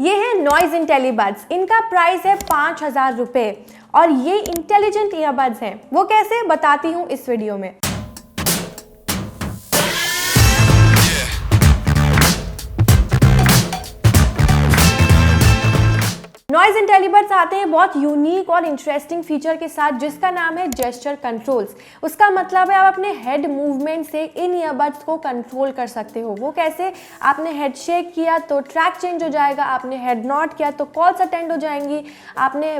ये है नॉइज इंटेलीबड्स। इनका प्राइस है 5,000 रुपये और ये इंटेलिजेंट ईयरबड्स हैं। वो कैसे, बताती हूँ इस वीडियो में। नॉइज इंटेलीबड्स आते हैं बहुत यूनिक और इंटरेस्टिंग फीचर के साथ, जिसका नाम है जेस्चर कंट्रोल्स। उसका मतलब है आप अपने हेड मूवमेंट से इन ईयरबड्स को कंट्रोल कर सकते हो। वो कैसे, आपने हेड शेक किया तो ट्रैक चेंज हो जाएगा, आपने हेड नॉट किया तो कॉल्स अटेंड हो जाएंगी, आपने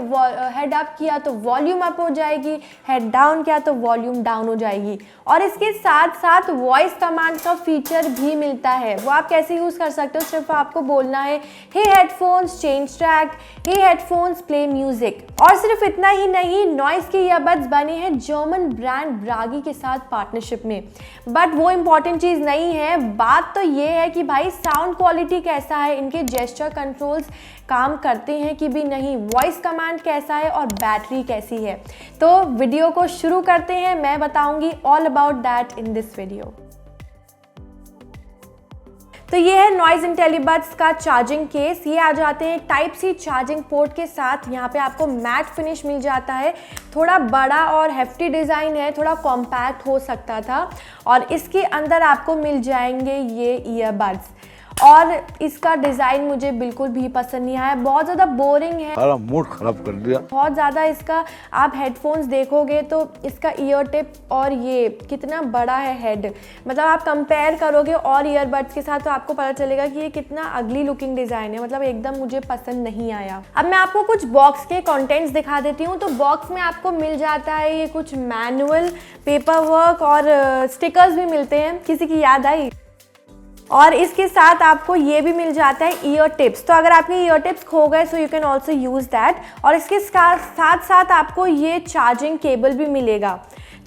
हेड अप किया तो वॉल्यूम अप हो जाएगी, हेड डाउन किया तो वॉल्यूम डाउन हो जाएगी। और इसके साथ साथ वॉइस कमांड का फीचर भी मिलता है। वो आप कैसे यूज़ कर सकते हो, सिर्फ आपको बोलना है हे हेडफोन्स चेंज ट्रैक, हे हेडफोन्स प्ले म्यूजिक। और सिर्फ इतना ही नहीं, नॉइज के ईयरबड्स बने हैं जर्मन ब्रांड ब्रागी के साथ पार्टनरशिप में। बट वो इंपॉर्टेंट चीज़ नहीं है, बात तो ये है कि भाई साउंड क्वालिटी कैसा है, इनके जेस्चर कंट्रोल्स काम करते हैं कि भी नहीं, वॉइस कमांड कैसा है और बैटरी कैसी है। तो वीडियो को शुरू करते हैं, मैं बताऊंगी all about that in this video. तो ये है नॉइज इंटेलीबड्स का चार्जिंग केस। ये आ जाते हैं टाइप सी चार्जिंग पोर्ट के साथ। यहाँ पे आपको मैट फिनिश मिल जाता है। थोड़ा बड़ा और हेफ्टी डिज़ाइन है, थोड़ा कॉम्पैक्ट हो सकता था। और इसके अंदर आपको मिल जाएंगे ये ईयरबड्स। और इसका डिज़ाइन मुझे बिल्कुल भी पसंद नहीं आया, बहुत ज़्यादा बोरिंग है, सारा मूड खराब कर दिया। बहुत ज़्यादा इसका आप हेडफोन्स देखोगे तो इसका ईयर टिप और ये कितना बड़ा है हेड, मतलब आप कंपेयर करोगे और ईयरबड्स के साथ तो आपको पता चलेगा कि ये कितना अगली लुकिंग डिज़ाइन है। मतलब एकदम मुझे पसंद नहीं आया। अब मैं आपको कुछ बॉक्स के कंटेंट्स दिखा देती हूँ। तो बॉक्स में आपको मिल जाता है ये कुछ मैनुअल, पेपर वर्क और स्टिकर्स भी मिलते हैं। किसी की याद आई? और इसके साथ आपको ये भी मिल जाता है ईयर टिप्स। तो अगर आपके ईयर टिप्स खो गए so you can also use that. और इसके साथ साथ आपको ये चार्जिंग केबल भी मिलेगा।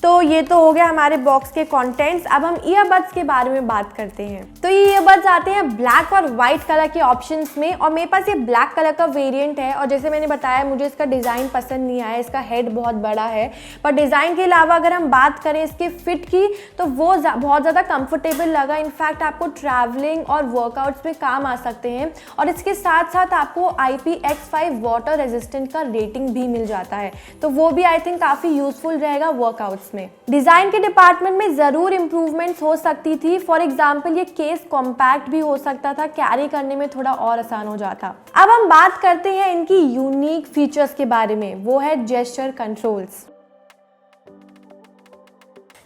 तो ये तो हो गया हमारे बॉक्स के कंटेंट्स। अब हम ईयरबड्स के बारे में बात करते हैं। तो ये ईयरबड्स आते हैं ब्लैक और वाइट कलर के ऑप्शंस में, और मेरे पास ये ब्लैक कलर का वेरिएंट है। और जैसे मैंने बताया, मुझे इसका डिज़ाइन पसंद नहीं आया, इसका हेड बहुत बड़ा है। पर डिज़ाइन के अलावा अगर हम बात करें इसके फिट की, तो वो बहुत ज़्यादा कंफर्टेबल लगा। इनफैक्ट आपको ट्रैवलिंग और वर्कआउट्स में काम आ सकते हैं। और इसके साथ साथ आपको IPX5 वाटर रेजिस्टेंट का रेटिंग भी मिल जाता है। तो वो भी आई थिंक काफ़ी यूजफुल रहेगा वर्कआउट्स में। डिजाइन के डिपार्टमेंट में जरूर इंप्रूवमेंट्स हो सकती थी। फॉर एग्जांपल ये केस कॉम्पैक्ट भी हो सकता था, कैरी करने में थोड़ा और आसान हो जाता। अब हम बात करते हैं इनकी यूनिक फीचर्स के बारे में, वो है जेस्चर कंट्रोल्स।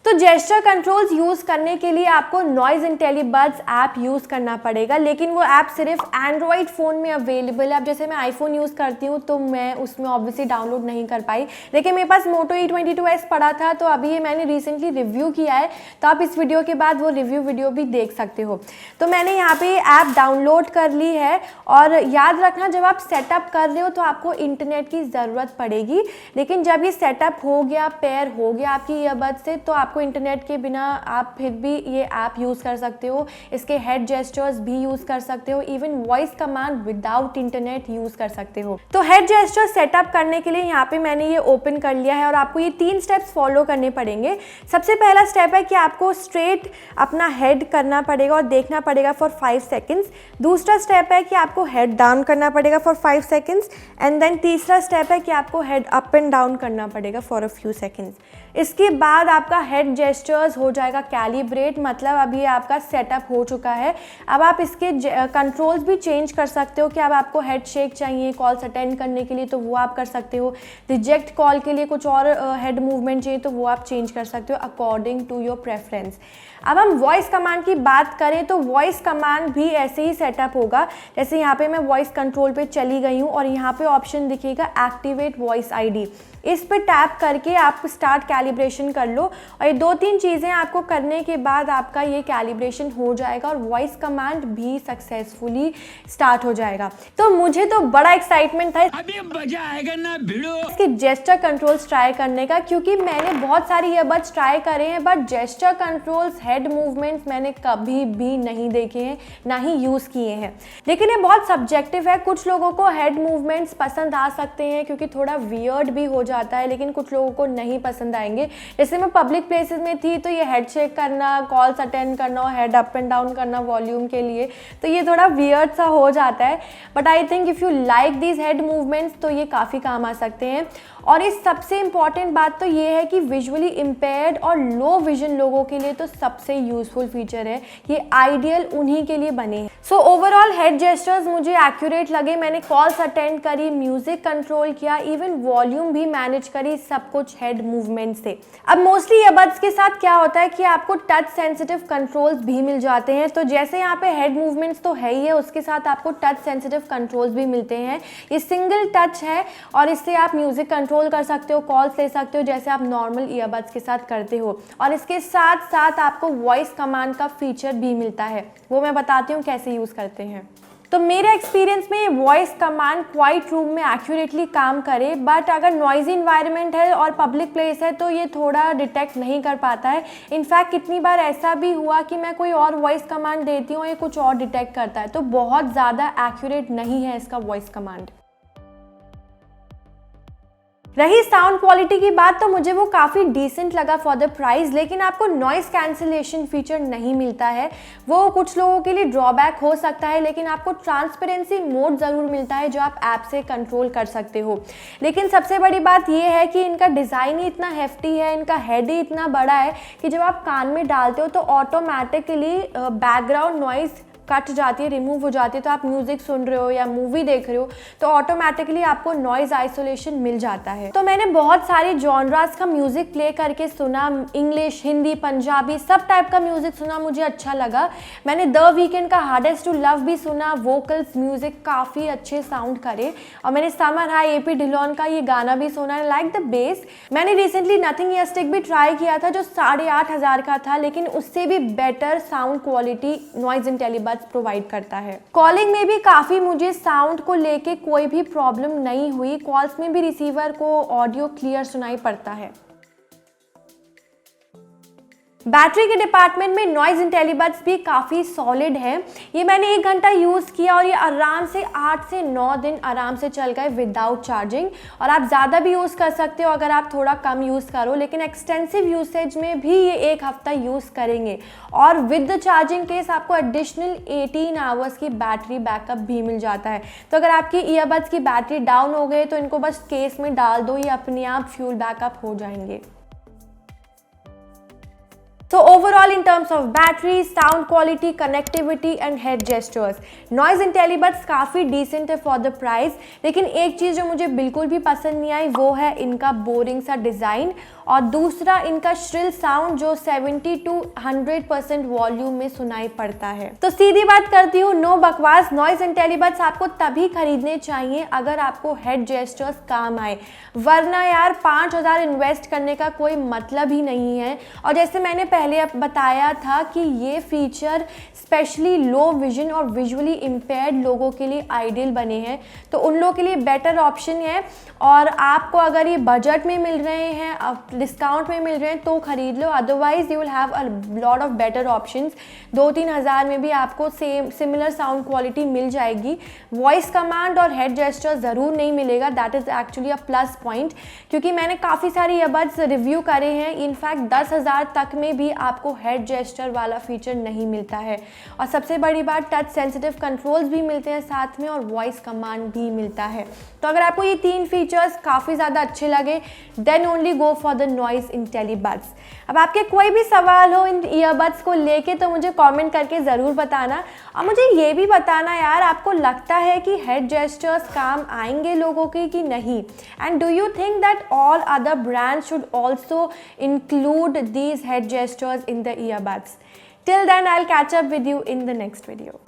तो जेस्चर कंट्रोल्स यूज़ करने के लिए आपको नॉइज इंटेलीबड्स ऐप यूज़ करना पड़ेगा, लेकिन वो ऐप सिर्फ एंड्रॉइड फ़ोन में अवेलेबल है। अब जैसे मैं आईफोन यूज़ करती हूँ तो मैं उसमें ऑब्वियसली डाउनलोड नहीं कर पाई, लेकिन मेरे पास मोटो E22s पड़ा था, तो अभी ये मैंने रिसेंटली रिव्यू किया है। तो आप इस वीडियो के बाद वो रिव्यू वीडियो भी देख सकते हो। तो मैंने यहाँ पे ऐप डाउनलोड कर ली है। और याद रखना, जब आप सेटअप कर रहे हो तो आपको इंटरनेट की ज़रूरत पड़ेगी, लेकिन जब ये सेटअप हो गया, पेयर हो गया आपकी ईयरबड्स से, तो आपको इंटरनेट के बिना आप फिर भी ये ऐप यूज़ कर सकते हो। इसके हेड जेस्चर्स भी यूज़ कर सकते हो, even voice command without internet use कर सकते हो। तो हेड जेस्चर सेटअप करने के लिए यहाँ पे मैंने ये ओपन कर लिया है और आपको ये 3 स्टेप्स फॉलो करने पड़ेंगे। सबसे पहला स्टेप है कि आपको स्ट्रेट अपना हेड करना पड़ेगा और देखना पड़ेगा फॉर 5 सेकेंड्स। दूसरा स्टेप है कि आपको हेड डाउन करना पड़ेगा फॉर 5 सेकेंड्स। एंड देन तीसरा स्टेप है कि आपको हेड अप एंड डाउन करना पड़ेगा फॉर अ फ्यू सेकेंड्स। इसके बाद आपका हेड जेस्चर्स हो जाएगा कैलिब्रेट, मतलब अभी आपका सेटअप हो चुका है। अब आप इसके कंट्रोल्स भी चेंज कर सकते हो कि अब आपको हेड शेक चाहिए कॉल्स अटेंड करने के लिए तो वो आप कर सकते हो, रिजेक्ट कॉल के लिए कुछ और हेड मूवमेंट चाहिए तो वो आप चेंज कर सकते हो अकॉर्डिंग टू योर प्रेफरेंस। अब हम वॉइस कमांड की बात करें तो वॉइस कमांड भी ऐसे ही सेटअप होगा। जैसे यहाँ पे मैं वॉइस कंट्रोल पे चली गई हूँ और यहाँ पे ऑप्शन दिखेगा एक्टिवेट वॉइस आईडी। इस पर टैप करके आप स्टार्ट कैलिब्रेशन कर लो और ये 2-3 चीज़ें आपको करने के बाद आपका ये कैलिब्रेशन हो जाएगा और वॉइस कमांड भी सक्सेसफुली स्टार्ट हो जाएगा। तो मुझे तो बड़ा एक्साइटमेंट था अभी मजा आएगा ना भिड़ो इसके जेस्चर कंट्रोल्स ट्राई करने का, क्योंकि मैंने बहुत सारी ईयरबड्स ट्राई करे हैं but gesture controls head movements मैंने कभी भी नहीं देखे हैं, ना ही यूज़ किए हैं। लेकिन ये बहुत सब्जेक्टिव है, कुछ लोगों को हेड मूवमेंट्स पसंद आ सकते हैं क्योंकि थोड़ा वियर्ड भी हो जाता है, लेकिन कुछ लोगों को नहीं पसंद आएंगे। जाएंगे। जैसे मैं पब्लिक प्लेसेस में थी तो ये हेड शेक करना, कॉल्स अटेंड करना और हेड अप एंड डाउन करना वॉल्यूम के लिए, तो ये थोड़ा वियर्ड सा हो जाता है। But I think if you like these head movements तो ये काफ़ी काम आ सकते हैं। और इस सबसे इम्पॉर्टेंट बात तो ये है कि विजुअली इम्पेयर्ड और लो विजन लोगों के लिए तो सबसे यूजफुल फीचर है, ये आइडियल उन्हीं के लिए बने हैं। सो ओवरऑल हेड जेस्चर्स मुझे एक्यूरेट लगे। मैंने कॉल्स अटेंड करी, म्यूजिक कंट्रोल किया, इवन वॉल्यूम भी मैनेज करी, सब कुछ हेड मूवमेंट से। अब मोस्टली ईयरबड्स के साथ क्या होता है कि आपको टच सेंसिटिव कंट्रोल्स भी मिल जाते हैं। तो जैसे यहाँ पे हेड मूवमेंट्स तो है ही है, उसके साथ आपको टच सेंसिटिव कंट्रोल्स भी मिलते हैं। ये सिंगल टच है और इससे आप म्यूजिक कंट्रोल कर सकते हो, कॉल्स ले सकते हो जैसे आप नॉर्मल ईयरबड्स के साथ करते हो। और इसके साथ साथ आपको वॉइस कमांड का फीचर भी मिलता है, वो मैं बताती हूँ कैसे यूज़ करते हैं। तो मेरे एक्सपीरियंस में वॉइस कमांड क्वाइट रूम में एक्यूरेटली काम करे, बट अगर नॉइजी इन्वायरमेंट है और पब्लिक प्लेस है तो ये थोड़ा डिटेक्ट नहीं कर पाता है। इनफैक्ट कितनी बार ऐसा भी हुआ कि मैं कोई और वॉइस कमांड देती हूँ, ये कुछ और डिटेक्ट करता है, तो बहुत ज़्यादा एक्यूरेट नहीं है इसका वॉइस कमांड। रही साउंड क्वालिटी की बात तो मुझे वो काफ़ी डिसेंट लगा फॉर द प्राइस, लेकिन आपको नॉइस कैंसिलेशन फीचर नहीं मिलता है। वो कुछ लोगों के लिए ड्रॉबैक हो सकता है, लेकिन आपको ट्रांसपेरेंसी मोड ज़रूर मिलता है जो आप ऐप से कंट्रोल कर सकते हो। लेकिन सबसे बड़ी बात ये है कि इनका डिज़ाइन ही इतना हेफ्टी है, इनका हेड ही इतना बड़ा है कि जब आप कान में डालते हो तो ऑटोमेटिकली बैकग्राउंड नॉइस कट जाती है, रिमूव हो जाती है। तो आप म्यूजिक सुन रहे हो या मूवी देख रहे हो तो ऑटोमेटिकली आपको नॉइज आइसोलेशन मिल जाता है। तो मैंने बहुत सारे जॉनरास का म्यूजिक प्ले करके सुना, इंग्लिश, हिंदी, पंजाबी, सब टाइप का म्यूजिक सुना, मुझे अच्छा लगा। मैंने द वीकेंड का हार्डेस्ट टू लव भी सुना, वोकल्स म्यूजिक काफ़ी अच्छे साउंड करे। और मैंने समर हाई AP ढिलोन का ये गाना भी सुना, लाइक द बेस। मैंने रिसेंटली नथिंग एस्टिक भी ट्राई किया था जो 8,500 का था, लेकिन उससे भी better sound quality Noise Intellibuds provide करता है। कॉलिंग में भी काफ़ी मुझे साउंड को लेके कोई भी प्रॉब्लम नहीं हुई, कॉल्स में भी रिसीवर को ऑडियो क्लियर सुनाई पड़ता है। बैटरी के डिपार्टमेंट में नॉइज इंटेलीबड्स भी काफ़ी सॉलिड है। ये मैंने 1 घंटा यूज़ किया और ये आराम से 8 से 9 दिन आराम से चल गए विदाउट चार्जिंग। और आप ज़्यादा भी यूज़ कर सकते हो अगर आप थोड़ा कम यूज़ करो, लेकिन एक्सटेंसिव यूसेज में भी ये 1 हफ्ता यूज़ करेंगे। और विद द चार्जिंग केस आपको एडिशनल 18 आवर्स की बैटरी बैकअप भी मिल जाता है। तो अगर आपकी ईयरबड्स की बैटरी डाउन हो गई तो इनको बस केस में डाल दो, ये अपने आप फ्यूल बैकअप हो जाएंगे। So overall in terms of battery, sound quality, connectivity and head gestures, noise इंटेलीबड्स काफ़ी decent है for the price। लेकिन एक चीज़ जो मुझे बिल्कुल भी पसंद नहीं आई वो है इनका बोरिंग सा डिज़ाइन, और दूसरा इनका श्रिल साउंड जो 70 to 100% वॉल्यूम में सुनाई पड़ता है। तो सीधी बात करती हूँ, नो बकवास, नॉइज इंटेलीबड्स आपको तभी खरीदने चाहिए अगर आपको हेड जेस्चर्स काम आए, वरना यार 5,000 इन्वेस्ट करने का कोई मतलब ही नहीं है। और जैसे मैंने पहले बताया था कि ये फीचर स्पेशली लो विजन और विजुअली इम्पेयर्ड लोगों के लिए आइडियल बने हैं, तो उन लोगों के लिए बेटर ऑप्शन है। और आपको अगर ये बजट में मिल रहे हैं, डिस्काउंट में मिल रहे हैं तो खरीद लो, otherwise you will have a lot of better options. 2-3 हज़ार में भी आपको सिमिलर साउंड क्वालिटी मिल जाएगी। वॉइस कमांड और हेड जेस्चर ज़रूर नहीं मिलेगा, that is actually a plus point, क्योंकि मैंने काफ़ी सारे ईयरबड्स रिव्यू करे हैं, इनफैक्ट 10,000 तक में भी आपको हेड जेस्चर वाला फीचर नहीं मिलता है। और सबसे बड़ी बात, टच सेंसिटिव कंट्रोल्स भी मिलते हैं साथ में और वॉइस कमांड भी मिलता है। तो अगर आपको ये 3 फीचर्स काफ़ी ज़्यादा अच्छे लगे then only go for the Noise Intellibuds. अब आपके कोई भी सवाल हो इन ईयरबड्स को लेके तो मुझे कमेंट करके ज़रूर बताना, और मुझे ये भी बताना यार आपको लगता है कि हेड जेस्चर्स काम आएंगे लोगों के कि नहीं, and do you think that all other brands should also include these head gestures in the earbuds? Till then, I'll catch up with you in the next video.